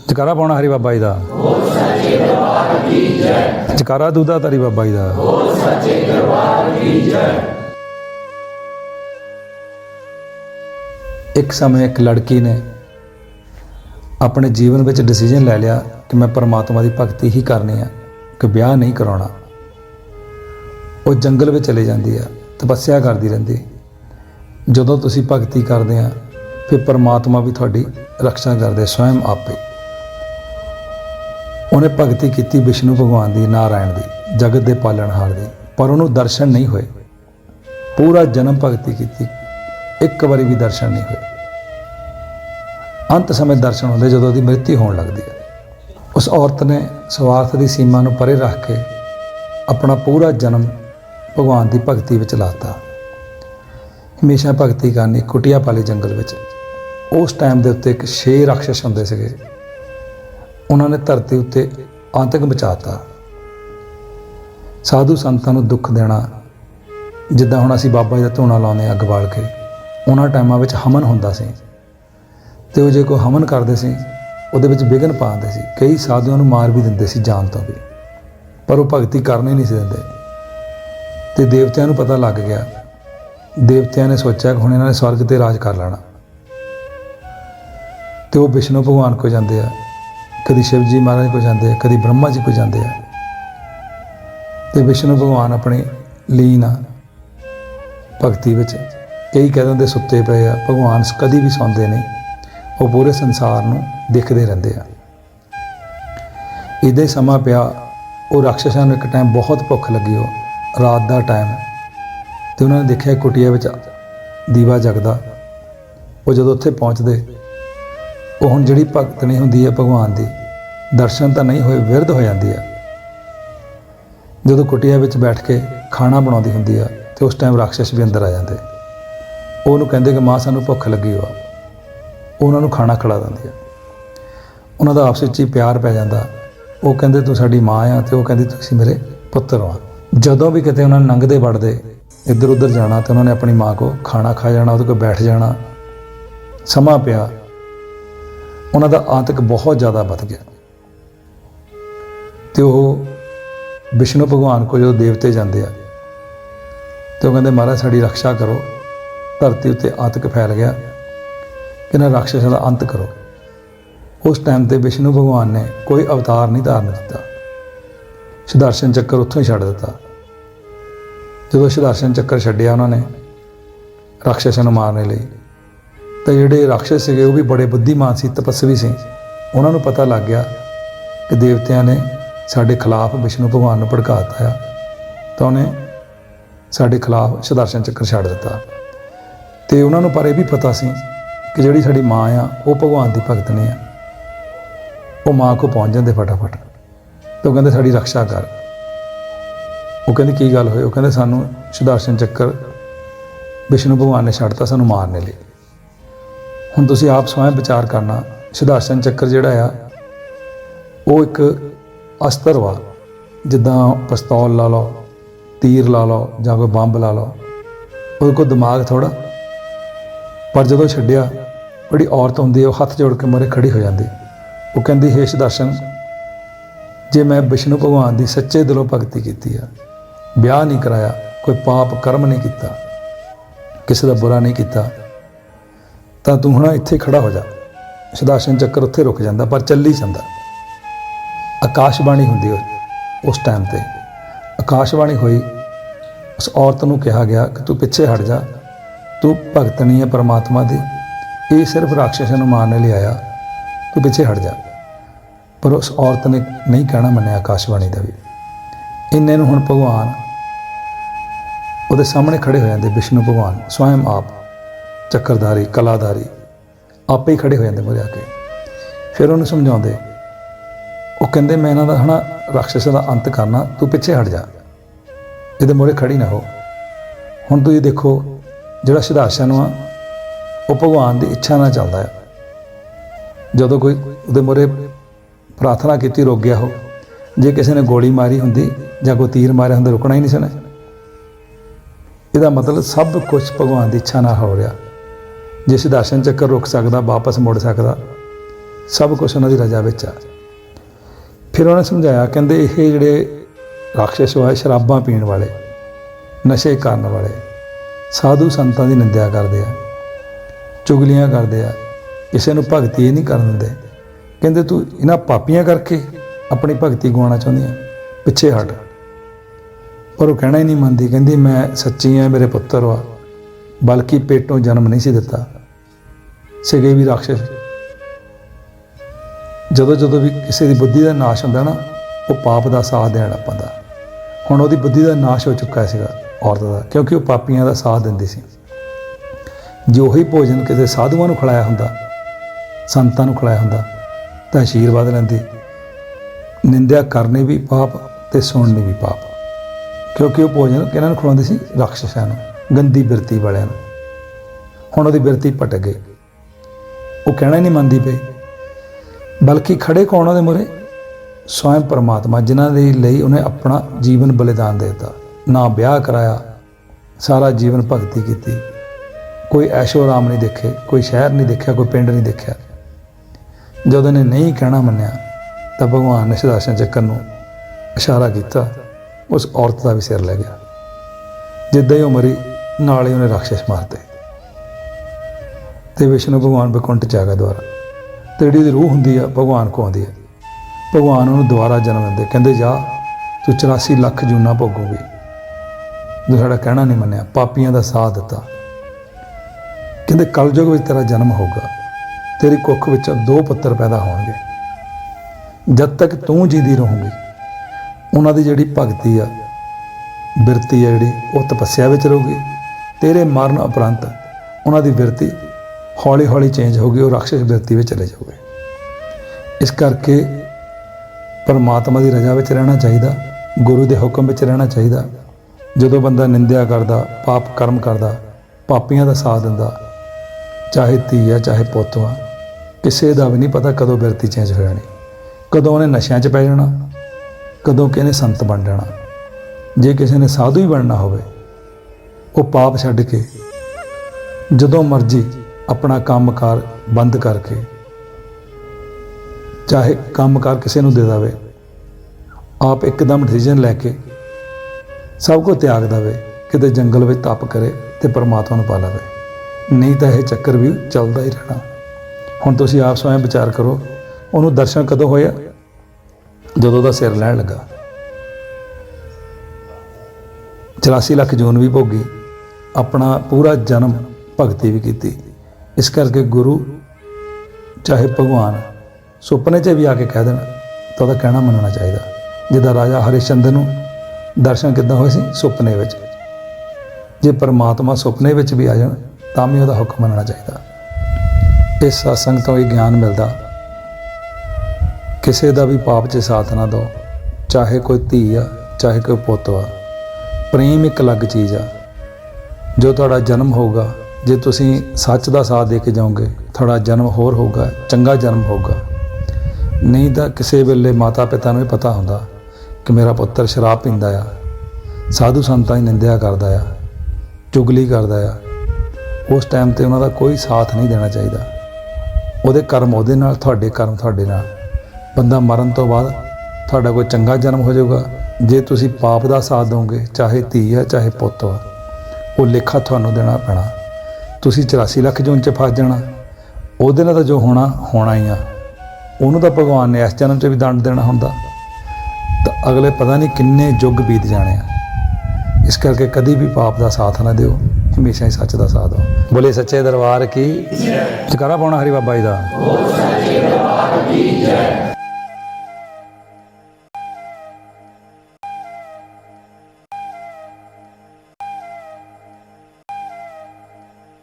ਜਕਾਰਾ ਪਾਉਣਾ ਹਰੀ ਬਾਬਾ ਜੀ ਦਾ। ਜਕਾਰਾ ਦੂਦਾ ਧਾਰੀ ਬਾਬਾ ਜੀ ਦਾ। ਇੱਕ ਸਮੇਂ ਇੱਕ ਲੜਕੀ ਨੇ ਆਪਣੇ ਜੀਵਨ ਵਿੱਚ ਡਿਸੀਜਨ ਲੈ ਲਿਆ ਕਿ ਮੈਂ ਪਰਮਾਤਮਾ ਦੀ ਭਗਤੀ ਹੀ ਕਰਨੀ ਆ, ਕਿ ਵਿਆਹ ਨਹੀਂ ਕਰਾਉਣਾ। ਉਹ ਜੰਗਲ ਵਿੱਚ ਚਲੇ ਜਾਂਦੀ ਆ, ਤਪੱਸਿਆ ਕਰਦੀ ਰਹਿੰਦੀ। ਜਦੋਂ ਤੁਸੀਂ ਭਗਤੀ ਕਰਦੇ ਆ ਫਿਰ ਪਰਮਾਤਮਾ ਵੀ ਤੁਹਾਡੀ ਰਕਸ਼ਾ ਕਰਦੇ ਸਵੈਮ ਆਪੇ। ਉਹਨੇ ਭਗਤੀ ਕੀਤੀ ਵਿਸ਼ਨੂੰ ਭਗਵਾਨ ਦੀ, ਨਾਰਾਇਣ ਦੀ, ਜਗਤ ਦੇ ਪਾਲਣਹਾਰ ਦੀ, ਪਰ ਉਹਨੂੰ ਦਰਸ਼ਨ ਨਹੀਂ ਹੋਏ। ਪੂਰਾ ਜਨਮ ਭਗਤੀ ਕੀਤੀ, ਇੱਕ ਵਾਰੀ ਵੀ ਦਰਸ਼ਨ ਨਹੀਂ ਹੋਏ। ਅੰਤ ਸਮੇਂ ਦਰਸ਼ਨ ਹੁੰਦੇ ਜਦੋਂ ਉਹਦੀ ਮ੍ਰਿਤਿੂ ਹੋਣ ਲੱਗਦੀ ਹੈ। ਉਸ ਔਰਤ ਨੇ ਸਵਾਰਥ ਦੀ ਸੀਮਾ ਨੂੰ ਪਰੇ ਰੱਖ ਕੇ ਆਪਣਾ ਪੂਰਾ ਜਨਮ ਭਗਵਾਨ ਦੀ ਭਗਤੀ ਵਿੱਚ ਲਾਤਾ। ਹਮੇਸ਼ਾ ਭਗਤੀ ਕਰਨੀ। ਕੁਟੀਆ ਪਾਲੀ ਜੰਗਲ ਵਿੱਚ ਉਸ ਟਾਈਮ ਦੇ ਉੱਤੇ ਇੱਕ 6 ਰਾਖਸ਼ ਹੁੰਦੇ ਸੀਗੇ। ਉਹਨਾਂ ਨੇ ਧਰਤੀ ਉੱਤੇ ਆਤੰਕ ਮਚਾਤਾ। ਸਾਧੂ ਸੰਤਾਂ ਨੂੰ ਦੁੱਖ ਦੇਣਾ, ਜਿੱਦਾਂ ਹੁਣ ਅਸੀਂ ਬਾਬਾ ਜੀ ਦਾ ਧੂਣਾ ਲਾਉਂਦੇ ਅੱਗ ਬਾਲ ਕੇ, ਉਹਨਾਂ ਟਾਈਮਾਂ ਵਿੱਚ ਹਮਨ ਹੁੰਦਾ ਸੀ ਅਤੇ ਉਹ ਜੇ ਕੋਈ ਹਮਨ ਕਰਦੇ ਸੀ ਉਹਦੇ ਵਿੱਚ ਵਿਘਨ ਪਾਉਂਦੇ ਸੀ। ਕਈ ਸਾਧੂਆਂ ਨੂੰ ਮਾਰ ਵੀ ਦਿੰਦੇ ਸੀ ਜਾਨ ਤੋਂ ਵੀ, ਪਰ ਉਹ ਭਗਤੀ ਕਰਨੀ ਨਹੀਂ ਸੀ ਦਿੰਦੇ। ਅਤੇ ਦੇਵਤਿਆਂ ਨੂੰ ਪਤਾ ਲੱਗ ਗਿਆ। ਦੇਵਤਿਆਂ ਨੇ ਸੋਚਿਆ ਕਿ ਹੁਣ ਇਹਨਾਂ ਨੇ ਸਵਰਗ 'ਤੇ ਰਾਜ ਕਰ ਲੈਣਾ, ਅਤੇ ਉਹ ਵਿਸ਼ਨੂੰ ਭਗਵਾਨ ਕੋਲ ਜਾਂਦੇ ਆ, ਕਦੀ ਸ਼ਿਵ ਜੀ ਮਹਾਰਾਜ ਕੋਲ ਜਾਂਦੇ ਆ, ਕਦੀ ਬ੍ਰਹਮਾ ਜੀ ਕੋਲ ਜਾਂਦੇ ਆ। ਅਤੇ ਵਿਸ਼ਨੂੰ ਭਗਵਾਨ ਆਪਣੇ ਲੀਨ ਆ ਭਗਤੀ ਵਿੱਚ। ਕਈ ਕਹਿ ਦਿੰਦੇ ਸੁੱਤੇ ਪਏ ਆ, ਭਗਵਾਨ ਕਦੀ ਵੀ ਸੌਂਦੇ ਨਹੀਂ, ਉਹ ਪੂਰੇ ਸੰਸਾਰ ਨੂੰ ਦੇਖਦੇ ਰਹਿੰਦੇ ਆ। ਇੱਦਾਂ ਹੀ ਸਮਾਂ ਪਿਆ। ਉਹ ਰਾਖਸ਼ਾਂ ਨੂੰ ਇੱਕ ਟਾਈਮ ਬਹੁਤ ਭੁੱਖ ਲੱਗੀ, ਉਹ ਰਾਤ ਦਾ ਟਾਈਮ, ਅਤੇ ਉਹਨਾਂ ਨੇ ਦੇਖਿਆ ਕੁਟੀਆ ਵਿੱਚ ਦੀਵਾ ਜਗਦਾ। ਉਹ ਜਦੋਂ ਉੱਥੇ ਪਹੁੰਚਦੇ, ਉਹ ਹੁਣ ਜਿਹੜੀ ਭਗਤਣੀ ਹੁੰਦੀ ਹੈ ਭਗਵਾਨ ਦੀ, ਦਰਸ਼ਨ ਤਾਂ ਨਹੀਂ ਹੋਏ, ਵਿਰਧ ਹੋ ਜਾਂਦੀ ਆ। ਜਦੋਂ ਕੁਟੀਆ ਵਿੱਚ ਬੈਠ ਕੇ ਖਾਣਾ ਬਣਾਉਂਦੀ ਹੁੰਦੀ ਆ ਅਤੇ ਉਸ ਟਾਈਮ ਰਾਖਸ਼ ਵੀ ਅੰਦਰ ਆ ਜਾਂਦੇ। ਉਹ ਉਹਨੂੰ ਕਹਿੰਦੇ ਕਿ ਮਾਂ ਸਾਨੂੰ ਭੁੱਖ ਲੱਗੀ ਵਾ। ਉਹ ਉਹਨਾਂ ਨੂੰ ਖਾਣਾ ਖਿਲਾ ਦਿੰਦੀ ਆ। ਉਹਨਾਂ ਦਾ ਆਪਸ ਵਿੱਚ ਹੀ ਪਿਆਰ ਪੈ ਜਾਂਦਾ। ਉਹ ਕਹਿੰਦੇ ਤੂੰ ਸਾਡੀ ਮਾਂ ਆ, ਅਤੇ ਉਹ ਕਹਿੰਦੀ ਤੁਸੀਂ ਮੇਰੇ ਪੁੱਤਰ ਹੋ। ਜਦੋਂ ਵੀ ਕਿਤੇ ਉਹਨਾਂ ਨੂੰ ਲੰਘਦੇ ਵੜਦੇ ਇੱਧਰ ਉੱਧਰ ਜਾਣਾ, ਅਤੇ ਉਹਨਾਂ ਨੇ ਆਪਣੀ ਮਾਂ ਕੋਲ ਖਾਣਾ ਖਾ ਜਾਣਾ, ਉਹਦੇ ਕੋਲ ਬੈਠ ਜਾਣਾ। ਸਮਾਂ ਪਿਆ, ਉਹਨਾਂ ਦਾ ਆਤੰਕ ਬਹੁਤ ਜ਼ਿਆਦਾ ਵੱਧ ਗਿਆ, ਅਤੇ ਉਹ ਵਿਸ਼ਨੂੰ ਭਗਵਾਨ ਕੋਲ ਜਦੋਂ ਦੇਵਤੇ ਜਾਂਦੇ ਆ, ਅਤੇ ਉਹ ਕਹਿੰਦੇ ਮਹਾਰਾਜ ਸਾਡੀ ਰਕਸ਼ਾ ਕਰੋ, ਧਰਤੀ ਉੱਤੇ ਆਤੰਕ ਫੈਲ ਗਿਆ, ਇਹਨਾਂ ਰਾਖਸ਼ਾਂ ਦਾ ਅੰਤ ਕਰੋ। ਉਸ ਟਾਈਮ 'ਤੇ ਵਿਸ਼ਨੂੰ ਭਗਵਾਨ ਨੇ ਕੋਈ ਅਵਤਾਰ ਨਹੀਂ ਧਾਰਨ ਕੀਤਾ। ਸੁਦਰਸ਼ਨ ਚੱਕਰ ਉੱਥੋਂ ਹੀ ਛੱਡ ਦਿੱਤਾ। ਜਦੋਂ ਸੁਦਰਸ਼ਨ ਚੱਕਰ ਛੱਡਿਆ ਉਹਨਾਂ ਨੇ ਰਾਖਸ਼ਾਂ ਨੂੰ ਮਾਰਨ ਲਈ, ਤਾਂ ਜਿਹੜੇ ਰਾਖਸ਼ ਸੀਗੇ ਉਹ ਵੀ ਬੜੇ ਬੁੱਧੀਮਾਨ ਸੀ, ਤਪੱਸਵੀ ਸੀ। ਉਹਨਾਂ ਨੂੰ ਪਤਾ ਲੱਗ ਗਿਆ ਕਿ ਦੇਵਤਿਆਂ ਨੇ ਸਾਡੇ ਖਿਲਾਫ ਵਿਸ਼ਨੂੰ ਭਗਵਾਨ ਨੂੰ ਭੜਕਾ ਦਿੱਤਾ ਆ, ਤਾਂ ਉਹਨੇ ਸਾਡੇ ਖਿਲਾਫ ਸੁਦਰਸ਼ਨ ਚੱਕਰ ਛੱਡ ਦਿੱਤਾ। ਅਤੇ ਉਹਨਾਂ ਨੂੰ ਪਰ ਇਹ ਵੀ ਪਤਾ ਸੀ ਕਿ ਜਿਹੜੀ ਸਾਡੀ ਮਾਂ ਆ ਉਹ ਭਗਵਾਨ ਦੀ ਭਗਤਣੀ ਆ। ਉਹ ਮਾਂ ਕੋਲ ਪਹੁੰਚ ਜਾਂਦੇ ਫਟਾਫਟ, ਅਤੇ ਉਹ ਕਹਿੰਦੇ ਸਾਡੀ ਰਕਸ਼ਾ ਕਰ। ਉਹ ਕਹਿੰਦੇ ਕੀ ਗੱਲ ਹੋਈ? ਉਹ ਕਹਿੰਦੇ ਸਾਨੂੰ ਸੁਦਰਸ਼ਨ ਚੱਕਰ ਵਿਸ਼ਨੂੰ ਭਗਵਾਨ ਨੇ ਛੱਡਤਾ ਸਾਨੂੰ ਮਾਰਨੇ ਲਈ। ਹੁਣ ਤੁਸੀਂ ਆਪ ਸਵੈਂ ਵਿਚਾਰ ਕਰਨਾ, ਸੁਦਰਸ਼ਨ ਚੱਕਰ ਜਿਹੜਾ ਆ ਉਹ ਇੱਕ ਅਸਤਰ ਵਾ, ਜਿੱਦਾਂ ਪਿਸਤੌਲ ਲਾ ਲਓ, ਤੀਰ ਲਾ ਲਓ, ਜਾਂ ਕੋਈ ਬੰਬ ਲਾ ਲਓ। ਉਹਦੇ ਕੋਲ ਦਿਮਾਗ ਥੋੜ੍ਹਾ। ਪਰ ਜਦੋਂ ਛੱਡਿਆ, ਜਿਹੜੀ ਔਰਤ ਹੁੰਦੀ ਹੈ ਉਹ ਹੱਥ ਜੋੜ ਕੇ ਮੂਹਰੇ ਖੜੀ ਹੋ ਜਾਂਦੀ। ਉਹ ਕਹਿੰਦੀ ਹੇ ਸੁਦਰਸ਼ਨ, ਜੇ ਮੈਂ ਵਿਸ਼ਨੂੰ ਭਗਵਾਨ ਦੀ ਸੱਚੇ ਦਿਲੋਂ ਭਗਤੀ ਕੀਤੀ ਆ, ਵਿਆਹ ਨਹੀਂ ਕਰਾਇਆ, ਕੋਈ ਪਾਪ ਕਰਮ ਨਹੀਂ ਕੀਤਾ, ਕਿਸੇ ਦਾ ਬੁਰਾ ਨਹੀਂ ਕੀਤਾ, ਤਾਂ ਤੂੰ ਹੁਣ ਇੱਥੇ ਖੜਾ ਹੋ ਜਾ। ਸੁਦਰਸ਼ਨ ਚੱਕਰ ਉੱਥੇ ਰੁਕ ਜਾਂਦਾ, ਪਰ ਚੱਲੀ ਜਾਂਦਾ। ਆਕਾਸ਼ਬਾਣੀ ਹੁੰਦੀ ਉਸ ਟਾਈਮ 'ਤੇ। ਆਕਾਸ਼ਬਾਣੀ ਹੋਈ, ਉਸ ਔਰਤ ਨੂੰ ਕਿਹਾ ਗਿਆ ਕਿ ਤੂੰ ਪਿੱਛੇ ਹਟ ਜਾ, ਤੂੰ ਭਗਤਣੀ ਹੈ ਪਰਮਾਤਮਾ ਦੀ, ਇਹ ਸਿਰਫ ਰਾਖਸ਼ਾਂ ਨੂੰ ਮਾਰਨ ਲਈ ਆਇਆ, ਤੂੰ ਪਿੱਛੇ ਹਟ ਜਾ। ਪਰ ਉਸ ਔਰਤ ਨੇ ਨਹੀਂ ਕਹਿਣਾ ਮੰਨਿਆ ਆਕਾਸ਼ਬਾਣੀ ਦਾ ਵੀ। ਇੰਨੇ ਨੂੰ ਹੁਣ ਭਗਵਾਨ ਉਹਦੇ ਸਾਹਮਣੇ ਖੜੇ ਹੋ ਜਾਂਦੇ। ਵਿਸ਼ਨੂੰ ਭਗਵਾਨ ਸਵੈਮ ਆਪ, ਚੱਕਰਧਾਰੀ, ਕਲਾਧਾਰੀ, ਆਪੇ ਹੀ ਖੜੇ ਹੋ ਜਾਂਦੇ ਮੂਹਰੇ ਆ ਕੇ। ਫਿਰ ਉਹਨੂੰ ਸਮਝਾਉਂਦੇ। ਉਹ ਕਹਿੰਦੇ ਮੈਂ ਇਹਨਾਂ ਦਾ ਹੈ ਨਾ ਰਾਖਸ਼ਾਂ ਦਾ ਅੰਤ ਕਰਨਾ, ਤੂੰ ਪਿੱਛੇ ਹਟ ਜਾ, ਇਹਦੇ ਮੂਹਰੇ ਖੜੀ ਨਾ ਹੋ। ਹੁਣ ਤੁਸੀਂ ਦੇਖੋ, ਜਿਹੜਾ ਸੁਦਰਸ਼ਨ ਆ ਉਹ ਭਗਵਾਨ ਦੀ ਇੱਛਾ ਨਾਲ ਚੱਲਦਾ ਹੈ। ਜਦੋਂ ਕੋਈ ਉਹਦੇ ਮੂਹਰੇ ਪ੍ਰਾਰਥਨਾ ਕੀਤੀ, ਰੁਕ ਗਿਆ ਉਹ। ਜੇ ਕਿਸੇ ਨੇ ਗੋਲੀ ਮਾਰੀ ਹੁੰਦੀ ਜਾਂ ਕੋਈ ਤੀਰ ਮਾਰਿਆ ਹੁੰਦਾ, ਰੁਕਣਾ ਹੀ ਨਹੀਂ ਸੀ ਉਹਨੇ। ਇਹਦਾ ਮਤਲਬ ਸਭ ਕੁਛ ਭਗਵਾਨ ਦੀ ਇੱਛਾ ਨਾਲ ਹੋ ਰਿਹਾ। ਜੇ ਸੁਦਰਸ਼ਨ ਚੱਕਰ ਰੁਕ ਸਕਦਾ, ਵਾਪਸ ਮੁੜ ਸਕਦਾ, सब कुछ उन्हां दी रजा विच आ। फिर उन्हें समझाया, कहंदे ये जिहड़े राक्षस होए शराबां पीण वाले, नशे करन वाले, साधु संतां दी निंदा करदे आ, चुगलियां करदे आ, किसी नूं भगती नहीं करन दिंदे। कहंदे तू इन्हां पापियां करके अपनी भगती गवाउणा चाहुंदी आ, पिछे हट। पर वो कहना ही नहीं मनदी। कहंदी मैं सच्ची है, मेरे पुत्तर वा, बल्कि पेटों जन्म नहीं सी दिता। सीगे भी राक्षस। ਜਦੋਂ ਜਦੋਂ भी किसी की बुद्धि का नाश होंदा ना, वो पाप का साथ देण लग पैंदा। हुण ਉਹਦੀ बुद्धि का नाश हो चुका सीगा औरत का, क्योंकि वो पापियां का साथ दिंदी सी। जे ਉਹੀ भोजन किसी साधुआं नूं खिलाया हुंदा, संतां नूं खिलाया हुंदा, तां आशीर्वाद लैंदी। निंदा करनी भी पाप ते सुणनी भी पाप, क्योंकि वो भोजन किहਨਾਂ ਨੂੰ ਖਿਲਾਉਂਦੀ ਸੀ? राक्षसां ਨੂੰ, गंदी बिरती वालिਆਂ ਨੂੰ। हुण ਉਹਦੀ बिरती भटक गई, वो कहना ही नहीं मनदी पई। बल्कि खड़े कौन ਉਹਦੇ ਮੂਹਰੇ? स्वयं परमात्मा, जिन्हां ਦੇ ਲਈ ਉਹਨੇ अपना जीवन बलिदान दे दिता। ना ब्याह कराया, सारा जीवन भगती की, कोई ऐशो आराम नहीं देखे, कोई शहर नहीं देखा, कोई पिंड नहीं देखा। जब उन्हें नहीं कहना मन्निया, तो भगवान ने सुदर्शन चक्र नूं इशारा किया, उस औरत का भी सिर लै गया। जिद्दां ही वो मरी, नाल ही उन्हें राक्षस मारते। तो विष्णु भगवान बैकुंठ च आ गया दोबारा। तो जिहड़ी रूह हुंदी आ भगवान को आउंदी है, भगवान उन्होंने दोबारा जन्म दिंदे। कहंदे जा तू 84 ਲੱਖ जूना भोगूगी, जो साडा कहना नहीं मन्निया, पापियां दा साथ दिता। कहंदे कलयुग विच तेरा जन्म होगा, तेरी कुख विच 2 पुत्तर पैदा होणगे। जद तक तू जींदी रहूंगी, उन्हां दी जिहड़ी भगती आ, बिरती आ जिहड़ी, वो तपस्या विच रहूगी। तेरे मरण उपरंत उन्हां दी बिरती हौली हौली चेंज होगी, वो राक्षस बिरती में चले जाओगे। इस करके परमात्मा की रजा में रहना चाहिए, गुरु के हुक्म में रहना चाहिए। जो बंदा निंदा करता, पाप कर्म करता, पापियां का साथ दिंदा, चाहे धी आ चाहे पुत्त आ, किसी का भी नहीं पता कदों बिरती चेंज हो जानी, कदों उन्हें नशियां च पै जाना, कदों किसी ने संत बन जाना। जे किसी ने साधु ही बनना होवे, वो पाप छड्ड के जदों मर्जी अपना काम कार बंद करके, चाहे काम कार किसी को दे दे, आप एकदम डिसीजन लैके सब कुछ त्याग दे, किते जंगल में तप करे तो परमात्मा को पा लवे। नहीं तो यह चक्कर भी चलता ही रहना। हुण तुसीं आप स्वयं विचार करो, उन्होंने दर्शन कदों होया? जदों दा सिर लैण लगा। 84 ਲੱਖ जून भी भोगी, अपना पूरा जन्म भगती भी की। इस करके गुरु चाहे भगवान सुपने च भी आके कह देन तो वह कहना मनना चाहिए। जिदा राजा हरिश्चंद्र नूं दर्शन किद्दां होए सी? सुपने विच। जे परमात्मा सुपने विच भी आ जाए तां भी उहदा हुक्म मनना चाहिए। इस सत्संग तो ये ज्ञान मिलता, किसी का भी पाप च साथ ना दो, चाहे कोई धी आ चाहे कोई पुत्त आ। प्रेम एक अलग चीज़ आ। जो तुहाडा जन्म होगा, जे तुसीं सच का साथ दे के जाओगे, थोड़ा जन्म होर होगा, चंगा जन्म होगा। नहीं तो किसी वेले माता पिता नूं भी पता होंदा कि मेरा पुत्तर शराब पींदा आ, साधु संतां दी निंदा करदा आ, चुगली करदा आ, उस टाइम ते उन्हां दा कोई साथ नहीं देना चाहिए। उहदे कर्म उहदे नाल, तुहाडे कर्म तुहाडे नाल। बंदा मरण तो बाद तुहाडा कोई चंगा जन्म हो जाऊगा। जे तुसीं पाप का साथ दोगे, चाहे धी आ चाहे पुत्त आ, वो लेखा तुहानूं देना पैना। तुसीं 84 ਲੱਖ जून च फस जाना, ਉਹਦੇ ਨਾਲ ਤਾਂ जो होना होना ही आ। ਉਹਨੂੰ ਤਾਂ भगवान ने इस जन्म 'ਚ भी दंड देना ਹੁੰਦਾ, ਤਾਂ अगले पता नहीं किन्ने युग बीत जाने आ। इस करके कभी भी पाप का साथ ना दिओ, हमेशा ही सच का साथ दो। बोले सच्चे दरबार की जयकारा पाउणा हरि बाबा जी दा।